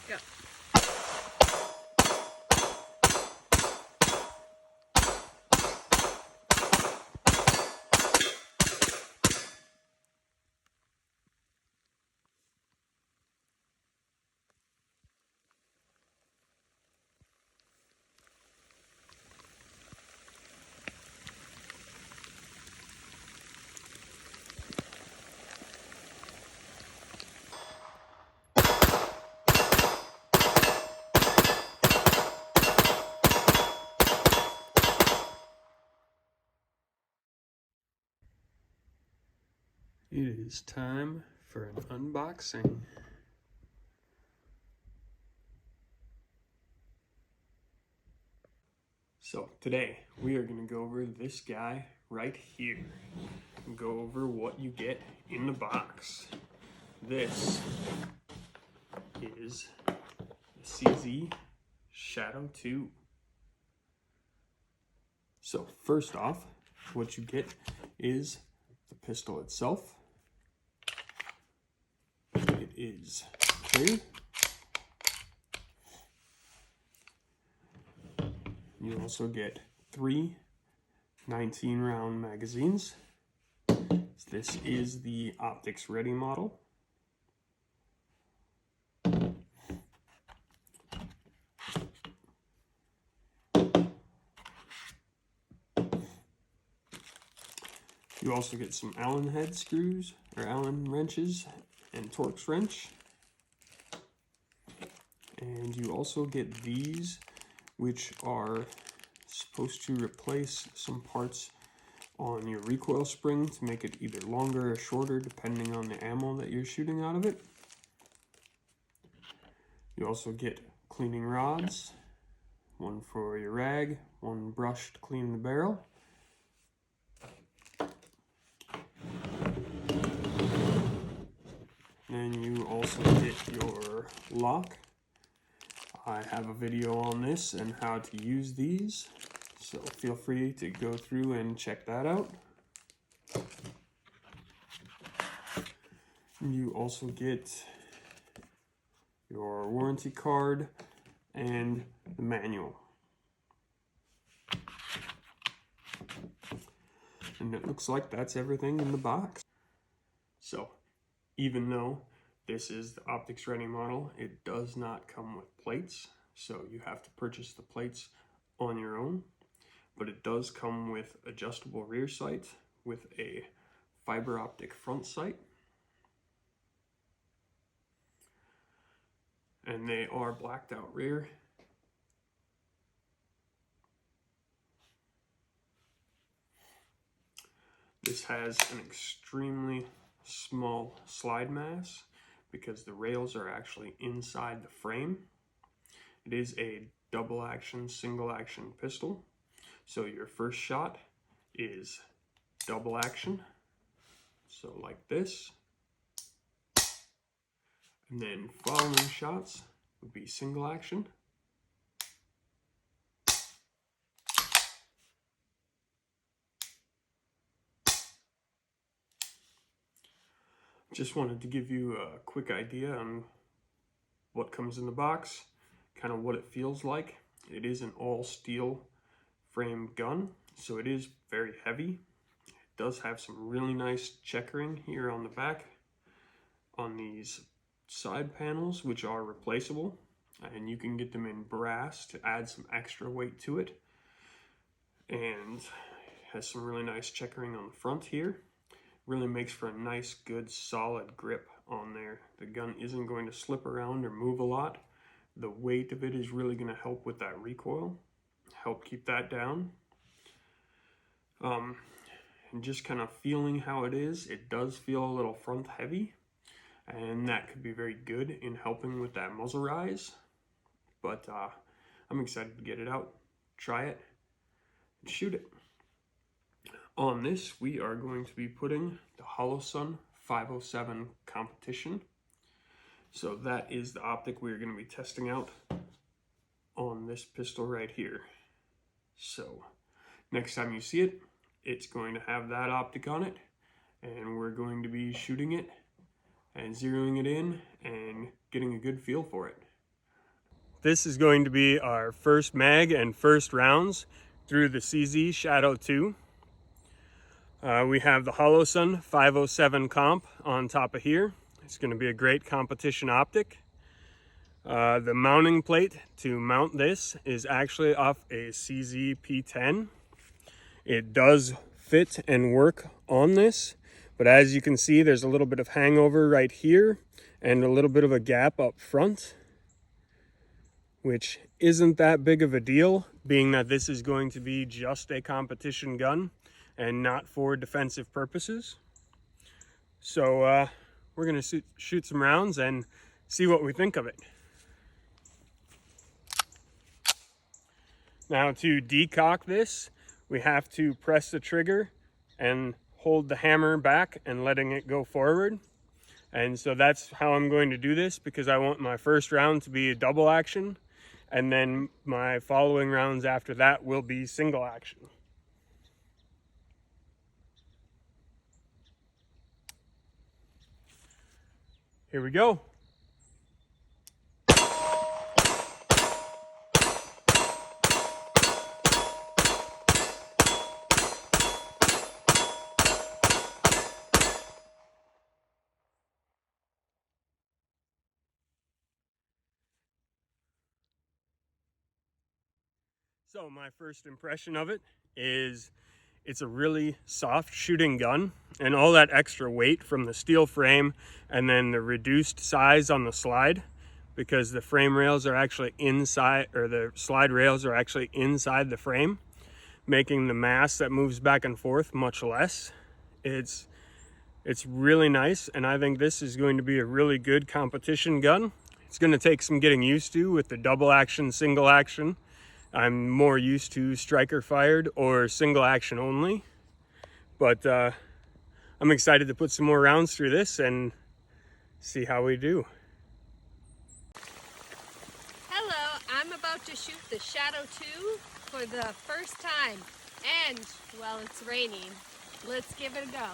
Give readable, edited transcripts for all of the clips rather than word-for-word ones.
Yeah. It is time for an unboxing. So today we are going to go over this guy right here and go over what you get in the box. This is the CZ Shadow 2. So first off, what you get is the pistol itself. It is clear. You also get 3 19-round magazines. This is the Optics Ready model. You also get some Allen head screws, or Allen wrenches, and Torx wrench. And you also get these, which are supposed to replace some parts on your recoil spring to make it either longer or shorter depending on the ammo that you're shooting out of it. You also get cleaning rods, one for your rag, one brush to clean the barrel. Then you also get your lock. I have a video on this and how to use these, so feel free to go through and check that out. You also get your warranty card and the manual. And it looks like that's everything in the box. So, even though this is the Optics Ready model, it does not come with plates, so you have to purchase the plates on your own. But it does come with adjustable rear sight with a fiber optic front sight. And they are blacked out rear. This has an extremely small slide mass because the rails are actually inside the frame. It is a double action, single action pistol. So your first shot is double action, so like this. And then following shots would be single action. Just wanted to give you a quick idea on what comes in the box, kind of what it feels like. It is an all steel frame gun, so it is very heavy. It does have some really nice checkering here on the back on these side panels, which are replaceable, and you can get them in brass to add some extra weight to it. And has some really nice checkering on the front here. Really makes for a nice, good, solid grip on there. The gun isn't going to slip around or move a lot. The weight of it is really going to help with that recoil, help keep that down. And just kind of feeling how it is, it does feel a little front heavy, and that could be very good in helping with that muzzle rise. But I'm excited to get it out, try it, and shoot it. On this, we are going to be putting the Holosun 507 competition. So that is the optic we're going to be testing out on this pistol right here. So next time you see it, it's going to have that optic on it, and we're going to be shooting it and zeroing it in and getting a good feel for it. this is going to be our first mag and first rounds through the CZ Shadow 2. We have the Holosun 507 comp on top of here. It's going to be a great competition optic. The mounting plate to mount this is actually off a CZ P10. It does fit and work on this, but as you can see, there's a little bit of hangover right here and a little bit of a gap up front, which isn't that big of a deal, being that this is going to be just a competition gun and not for defensive purposes. So we're going to shoot some rounds and see what we think of it. Now, to decock this, we have to press the trigger and hold the hammer back and letting it go forward. And so that's how I'm going to do this, because I want my first round to be a double action, and then my following rounds after that will be single action. Here we go. So my first impression of it is it's a really soft shooting gun, and all that extra weight from the steel frame and then the reduced size on the slide, because the frame rails are actually inside, or the slide rails are actually inside the frame, making the mass that moves back and forth much less. It's really nice, and I think this is going to be a really good competition gun. It's going to take some getting used to with the double action, single action. I'm more used to striker fired or single action only, but I'm excited to put some more rounds through this and see how we do. Hello, I'm about to shoot the Shadow 2 for the first time, and well, it's raining. Let's give it a go.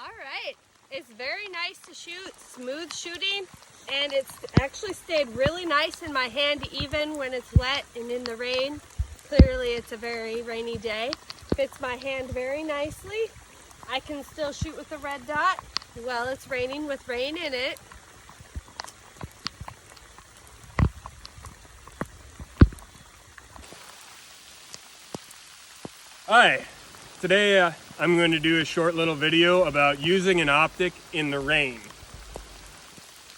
Alright, it's very nice to shoot, smooth shooting, and it's actually stayed really nice in my hand even when it's wet and in the rain. Clearly it's a very rainy day. Fits my hand very nicely. I can still shoot with a red dot while it's raining with rain in it. Hi, today I'm going to do a short little video about using an optic in the rain.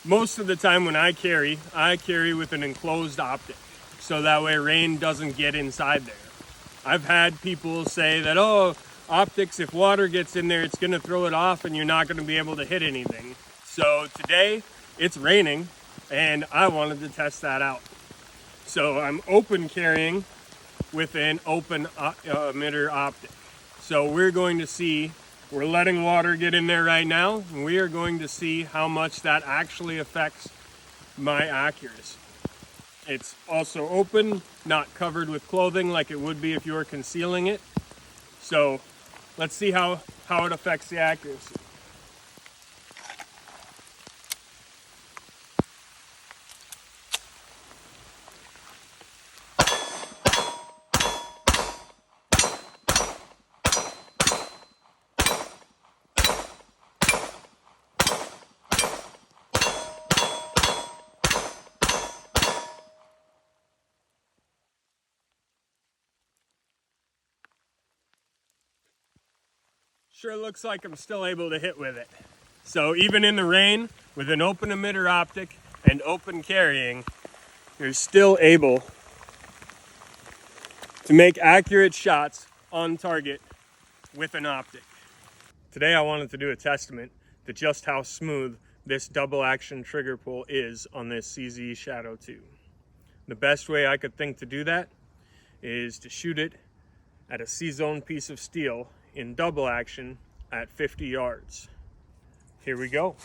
Most of the time when I carry with an enclosed optic, so that way rain doesn't get inside there. I've had people say that, oh, optics, if water gets in there, it's going to throw it off and you're not going to be able to hit anything. So today it's raining and I wanted to test that out. So I'm open carrying with an open emitter optic. So we're going to see, we're letting water get in there right now, and we are going to see how much that actually affects my accuracy. It's also open, not covered with clothing like it would be if you were concealing it. So let's see how it affects the accuracy. Sure looks like I'm still able to hit with it. So even in the rain, with an open emitter optic and open carrying, you're still able to make accurate shots on target with an optic. Today I wanted to do a testament to just how smooth this double action trigger pull is on this CZ Shadow 2. The best way I could think to do that is to shoot it at a C-zone piece of steel in double action at 50 yards. Here we go.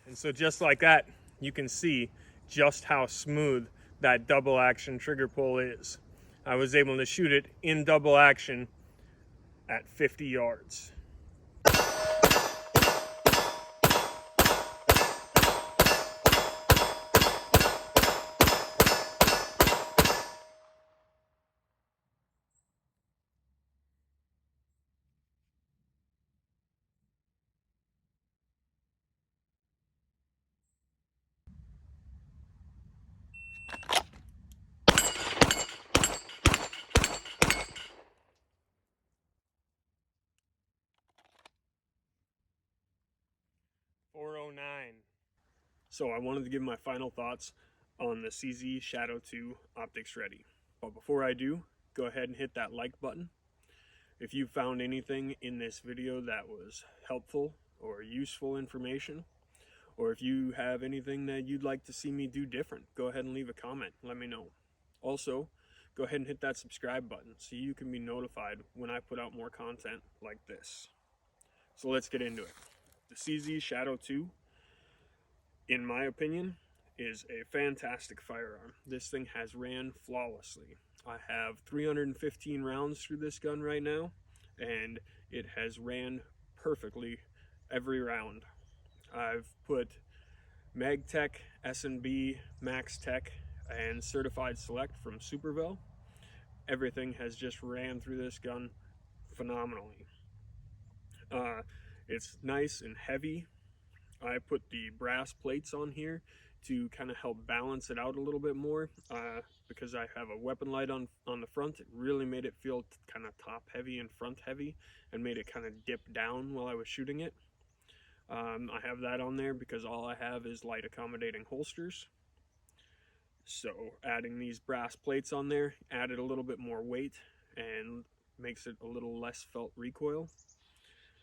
And so just like that, you can see just how smooth that double action trigger pull is. I was able to shoot it in double action at 50 yards. .409. So I wanted to give my final thoughts on the CZ Shadow 2 Optics Ready. But before I do, go ahead and hit that like button. If you found anything in this video that was helpful or useful information, or if you have anything that you'd like to see me do different, go ahead and leave a comment. Let me know. Also, go ahead and hit that subscribe button so you can be notified when I put out more content like this. So let's get into it. The CZ Shadow 2, in my opinion, is a fantastic firearm. This thing has ran flawlessly. I have 315 rounds through this gun right now, and it has ran perfectly every round. I've put MagTech, S&B, MaxTech, and Certified Select from Supervel. Everything has just ran through this gun phenomenally. It's nice and heavy. I put the brass plates on here to kind of help balance it out a little bit more, because I have a weapon light on the front. It really made it feel kind of top heavy and front heavy, and made it kind of dip down while I was shooting it. I have that on there because all I have is light accommodating holsters. So adding these brass plates on there added a little bit more weight and makes it a little less felt recoil,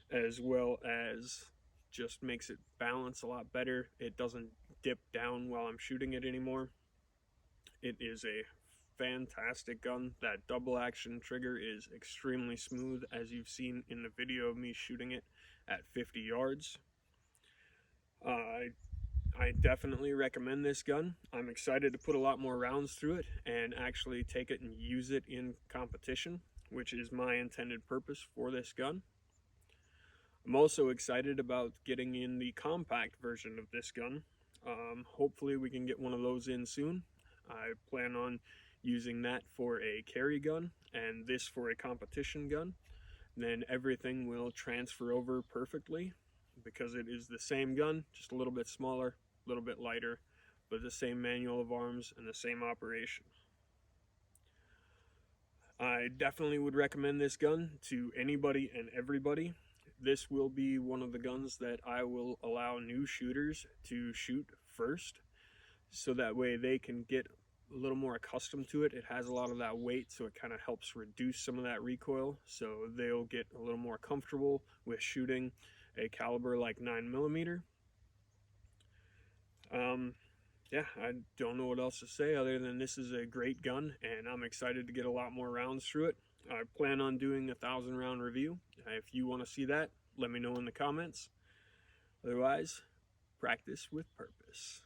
as well as just makes it balance a lot better. It doesn't dip down while I'm shooting it anymore. It is a fantastic gun. That double action trigger is extremely smooth, as you've seen in the video of me shooting it at 50 yards. I definitely recommend this gun. I'm excited to put a lot more rounds through it and actually take it and use it in competition, which is my intended purpose for this gun. I'm also excited about getting in the compact version of this gun. Hopefully we can get one of those in soon. I plan on using that for a carry gun and this for a competition gun. Then everything will transfer over perfectly, because it is the same gun, just a little bit smaller, a little bit lighter, but the same manual of arms and the same operation. I definitely would recommend this gun to anybody and everybody. This will be one of the guns that I will allow new shooters to shoot first, so that way they can get a little more accustomed to it. It has a lot of that weight, so it kind of helps reduce some of that recoil, so they'll get a little more comfortable with shooting a caliber like 9mm. Yeah, I don't know what else to say other than this is a great gun, and I'm excited to get a lot more rounds through it. I plan on doing a 1,000 round review. If you want to see that, let me know in the comments. Otherwise, practice with purpose.